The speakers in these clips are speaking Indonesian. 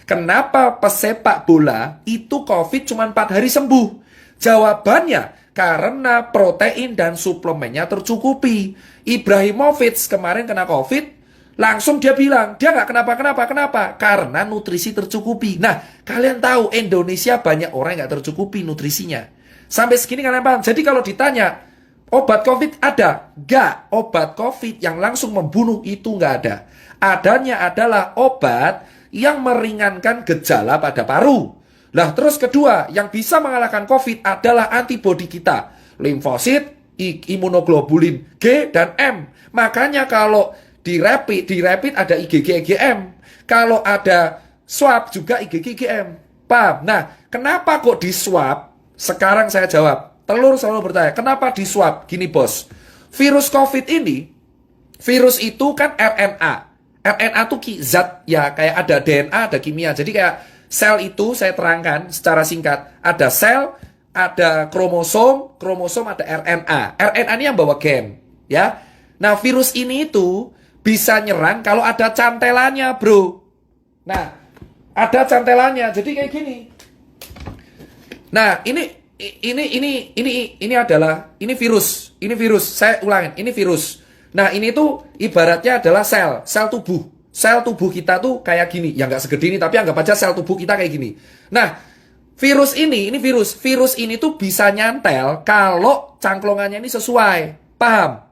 Kenapa pesepak bola itu COVID cuma 4 hari sembuh? Jawabannya, karena protein dan suplemennya tercukupi. Ibrahimovic kemarin kena COVID, langsung dia bilang, dia nggak kenapa? Karena nutrisi tercukupi. Nah, kalian tahu Indonesia banyak orang yang nggak tercukupi nutrisinya. Sampai segini kalian paham? Jadi kalau ditanya, obat COVID ada? Nggak. Obat COVID yang langsung membunuh itu nggak ada. Adanya adalah obat yang meringankan gejala pada paru. Nah, terus kedua, yang bisa mengalahkan COVID adalah antibodi kita. Limfosit, imunoglobulin G dan M. Makanya kalau di rapid ada IgG IgM. Kalau ada swab juga IgG IgM. Paham? Nah, kenapa kok di swab? Sekarang saya jawab. Telur selalu bertanya, kenapa di swab? Gini bos, virus COVID ini, virus itu kan RNA. RNA itu zat ya, kayak ada DNA, ada kimia. Jadi kayak sel itu saya terangkan secara singkat. Ada sel, ada kromosom ada RNA. RNA ini yang bawa gen, ya. Nah, virus ini itu bisa nyerang kalau ada cantelannya, bro. Nah, ada cantelannya. Jadi kayak gini. Nah, ini adalah virus. Ini virus. Saya ulangin, ini virus. Nah, ini tuh ibaratnya adalah sel tubuh. Sel tubuh kita tuh kayak gini. Ya nggak segede ini, tapi anggap aja sel tubuh kita kayak gini. Nah, virus ini virus. Virus ini tuh bisa nyantel kalau cangklongannya ini sesuai. Paham?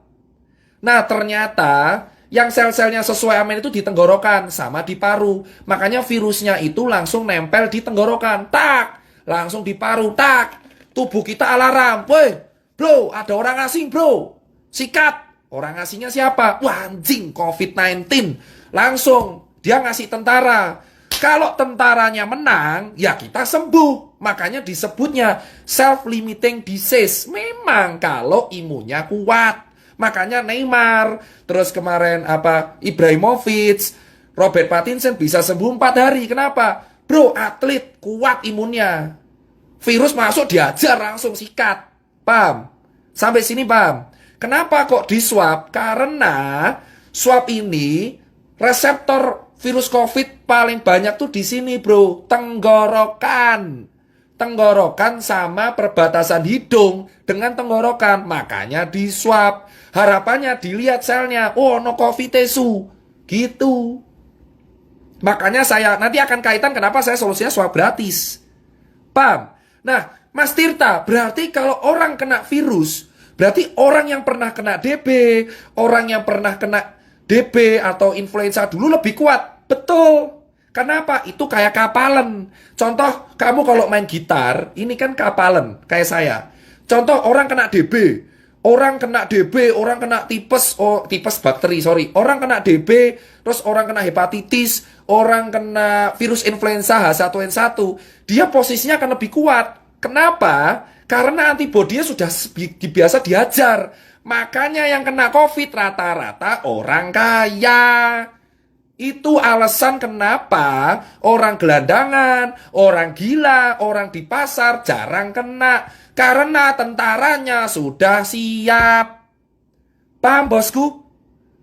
Nah, ternyata yang sel-selnya sesuai amin itu di tenggorokan sama di paru. Makanya virusnya itu langsung nempel di tenggorokan. Tak! Langsung di paru. Tak! Tubuh kita alarm. Woi, bro, ada orang asing, bro. Sikat. Orang asingnya siapa? Wah, anjing, COVID-19. Langsung dia ngasih tentara. Kalau tentaranya menang, ya kita sembuh. Makanya disebutnya self-limiting disease. Memang kalau imunnya kuat. Makanya Neymar, terus kemarin Ibrahimovic, Robert Pattinson bisa sembuh 4 hari. Kenapa? Bro, atlet kuat imunnya. Virus masuk diajar langsung sikat. Paham? Sampai sini paham? Kenapa kok di swab? Karena swab ini reseptor virus COVID paling banyak tuh di sini, bro. Tenggorokan. Tenggorokan sama perbatasan hidung dengan tenggorokan. Makanya di swab. Harapannya dilihat selnya. Oh, no COVID tesu. Gitu. Makanya saya nanti akan kaitan kenapa saya solusinya swab gratis. Paham? Nah, Mas Tirta, berarti kalau orang kena virus, berarti orang yang pernah kena DB, orang yang pernah kena DB atau influenza dulu lebih kuat. Betul. Kenapa? Itu kayak kapalan. Contoh, kamu kalau main gitar, ini kan kapalan, kayak saya. Contoh, orang kena DB. Orang kena DB, orang kena tipes bakteri, sorry. Orang kena DB, terus orang kena hepatitis, orang kena virus influenza H1N1. Dia posisinya akan lebih kuat. Kenapa? Karena antibodinya sudah biasa diajar. Makanya yang kena COVID rata-rata orang kaya. Itu alasan kenapa orang gelandangan, orang gila, orang di pasar jarang kena. Karena tentaranya sudah siap. Paham bosku?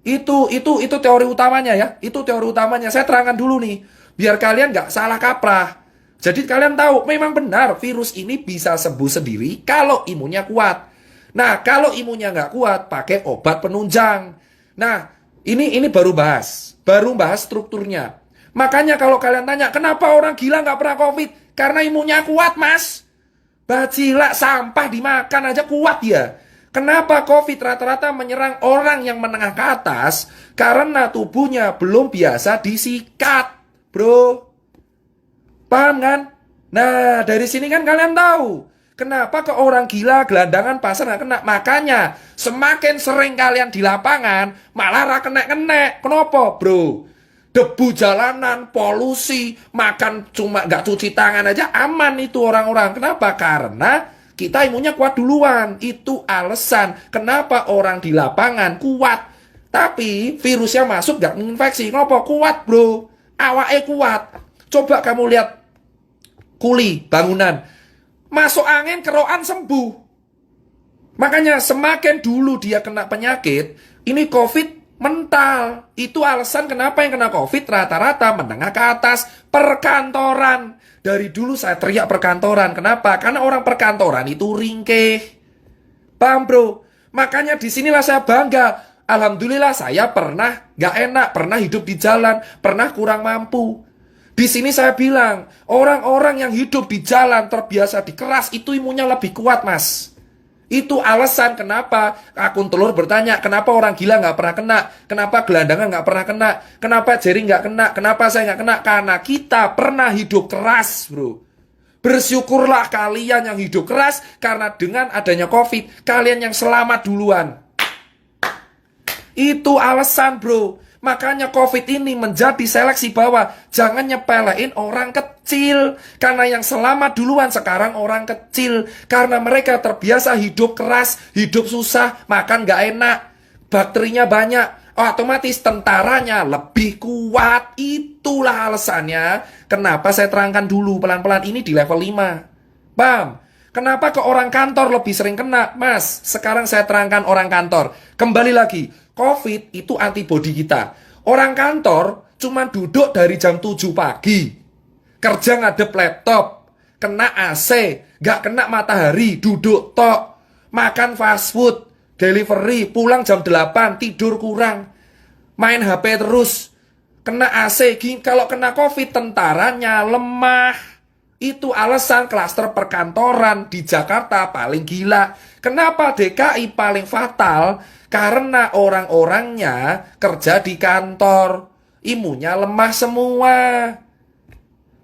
Itu teori utamanya ya. Itu teori utamanya. Saya terangkan dulu nih. Biar kalian nggak salah kaprah. Jadi kalian tahu, memang benar virus ini bisa sembuh sendiri kalau imunnya kuat. Nah, kalau imunnya nggak kuat, pakai obat penunjang. Nah, ini baru bahas strukturnya. Makanya kalau kalian tanya, kenapa orang gila nggak pernah COVID? Karena imunnya kuat, mas. Bacila sampah dimakan aja kuat ya. Kenapa COVID rata-rata menyerang orang yang menengah ke atas? Karena tubuhnya belum biasa disikat, bro. Paham kan? Nah, dari sini kan kalian tahu. Kenapa ke orang gila, gelandangan, pasar nggak kena? Makanya, semakin sering kalian di lapangan, malah kena-kena. Kenapa, bro? Debu jalanan, polusi, makan cuma nggak cuci tangan aja, aman itu orang-orang. Kenapa? Karena kita imunnya kuat duluan. Itu alasan kenapa orang di lapangan kuat. Tapi virusnya masuk nggak menginfeksi. Kenapa? Kuat, bro. Awake kuat. Coba kamu lihat kuli, bangunan. Masuk angin, kerokan sembuh. Makanya semakin dulu dia kena penyakit, ini COVID Mental. Itu alasan kenapa yang kena COVID rata-rata menengah ke atas. Perkantoran. Dari dulu saya teriak perkantoran. Kenapa? Karena orang perkantoran itu ringkih. Paham bro? Makanya disinilah saya bangga. Alhamdulillah saya pernah gak enak, pernah hidup di jalan, pernah kurang mampu. Di sini saya bilang, orang-orang yang hidup di jalan terbiasa dikeras itu imunnya lebih kuat mas. Itu alasan kenapa akun telur bertanya, kenapa orang gila nggak pernah kena, kenapa gelandangan nggak pernah kena, kenapa Jerry nggak kena, kenapa saya nggak kena, karena kita pernah hidup keras bro. Bersyukurlah kalian yang hidup keras, karena dengan adanya COVID, kalian yang selamat duluan. Itu alasan bro. Makanya COVID ini menjadi seleksi bahwa jangan nyepelein orang kecil. Karena yang selamat duluan sekarang orang kecil. Karena mereka terbiasa hidup keras, hidup susah, makan gak enak. Bakterinya banyak. Otomatis tentaranya lebih kuat. Itulah alasannya. Kenapa saya terangkan dulu pelan-pelan ini di level 5. Paham? Kenapa ke orang kantor lebih sering kena? Mas, sekarang saya terangkan orang kantor. Kembali lagi. COVID itu antibodi kita. Orang kantor cuma duduk dari jam 7 pagi. Kerja ngadep laptop. Kena AC. Gak kena matahari. Duduk tok. Makan fast food. Delivery. Pulang jam 8. Tidur kurang. Main HP terus. Kena AC. Kalau kena COVID tentaranya lemah. Itu alasan klaster perkantoran di Jakarta paling gila. Kenapa DKI paling fatal? Karena orang-orangnya kerja di kantor. Imunnya lemah semua.